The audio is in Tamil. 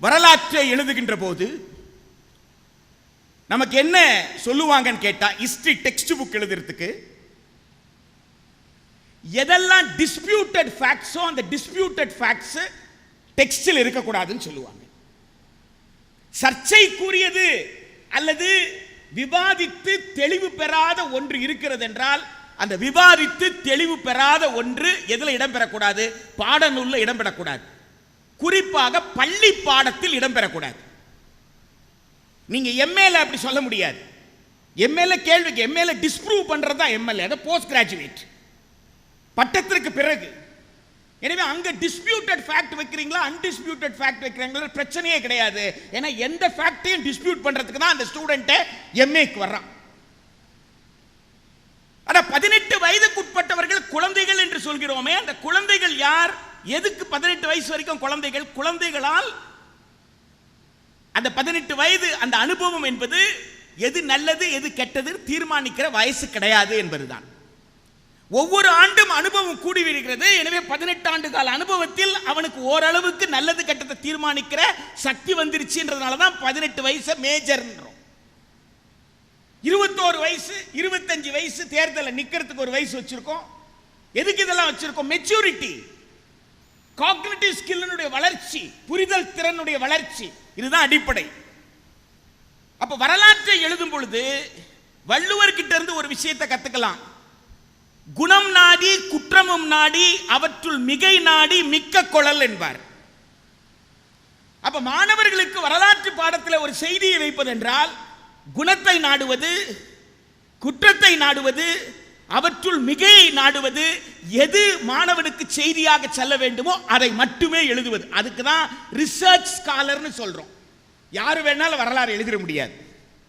வரலாற்றை எழுதுகின்ற போது நமக்கு என்ன சொல்லுவாங்கன்னு கேட்டா, ஹிஸ்டரி டெக்ஸ்ட் புக் எழுதுறதுக்கு எதெல்லாம் டிஸ்பியூட்டட் ஃபேக்ட்ஸோ அந்த டிஸ்பியூட்டட் ஃபேக்ட்ஸ் டெக்ஸ்டில் இருக்கக்கூடாதுன்னு சொல்லுவாங்க. சர்ச்சைக்குரியது அல்லது விவாதித்து தெளிவு பெறாத ஒன்று இருக்கிறது என்றால் அந்த விவாதித்து தெளிவு பெறாத ஒன்று எதில் இடம்பெறக்கூடாது? பாடநூலில் இடம்பெறக்கூடாது. குறிப்பாக பள்ளி பாடத்தில் இடம்பெறக்கூடாது. நீங்க எம்ஏல அப்படி சொல்ல முடியாது. எம்ஏல கேள்விக்கு எம்ஏல டிஸ்ப்ரூவ் பண்றது தான் எம்எல்ஏ, அது போஸ்ட் கிராஜுவேட், பட்டத்திற்கு பிறகு. எனவே அங்க டிஸ்பியூட்டட் ஃபேக்ட் வைக்கிறீங்களா அன்டிஸ்பியூட்டட் ஃபேக்ட் வைக்கிறீங்களா பிரச்சனையே கிடையாது. ஏன்னா எந்த ஃபேக்டையும் டிஸ்பியூட் பண்றதுக்கு தான் அந்த ஸ்டூடெண்ட் எம்ஏக்கு வர்றான். ஆனா 18 வயதுக்குட்பட்டவர்கள் குழந்தைகள் என்று சொல்கிறோமே, அந்த குழந்தைகள் யார்? எதுக்கு 18 வயசு வரைக்கும் குழந்தைகள்? குழந்தைகளால் அந்த 18 வயது அந்த அனுபவம் என்பது எது நல்லது எது கெட்டது தீர்மானிக்கிற வயசு கிடையாது என்பதுதான். ஒவ்வொரு ஆண்டும் அனுபவம் கூடி வருகிறது. எனவே 18 ஆண்டு கால அனுபவத்தில் அவனுக்கு ஓரளவுக்கு நல்லது கெட்டதை தீர்மானிக்கிற சக்தி வந்துருச்சுன்றதுனால தான் 18 வயசு மேஜர். 21 வயசு 25 வயசு தேர்தலில் நிக்கிறதுக்கு ஒரு வயசு வச்சிருக்கோம். எதுக்கு இதெல்லாம் வச்சிருக்கோம்? மெச்சூரிட்டி, காக்னிட்டிவ் ஸ்கில்னுடைய வளர்ச்சி, புரிதல் திறனுடைய வளர்ச்சி, இதுதான் அடிப்படை. அப்ப வரலாற்றை எழுதும் பொழுது வள்ளுவர் கிட்ட இருந்து ஒரு விஷயத்தை கத்துக்கலாம். குணம் நாடி குற்றமும் நாடி அவற்றுள் மிகை நாடி மிக்க கொளல் என்பார். அப்ப மாணவர்களுக்கு வரலாற்று பாடத்தில் ஒரு செய்தியை வைப்பது என்றால் குணத்தை நாடுவது, குற்றத்தை நாடுவது, அவற்றுள் மிகையை நாடுவது, எது மாணவனுக்கு செய்தியாக செல்ல வேண்டுமோ அதை மட்டுமே எழுதுவது. அதுக்கு தான் ரிசர்ச் ஸ்காலர்னு சொல்றோம். யாரு வேணாலும் வரலாறு எழுதிட முடியாது.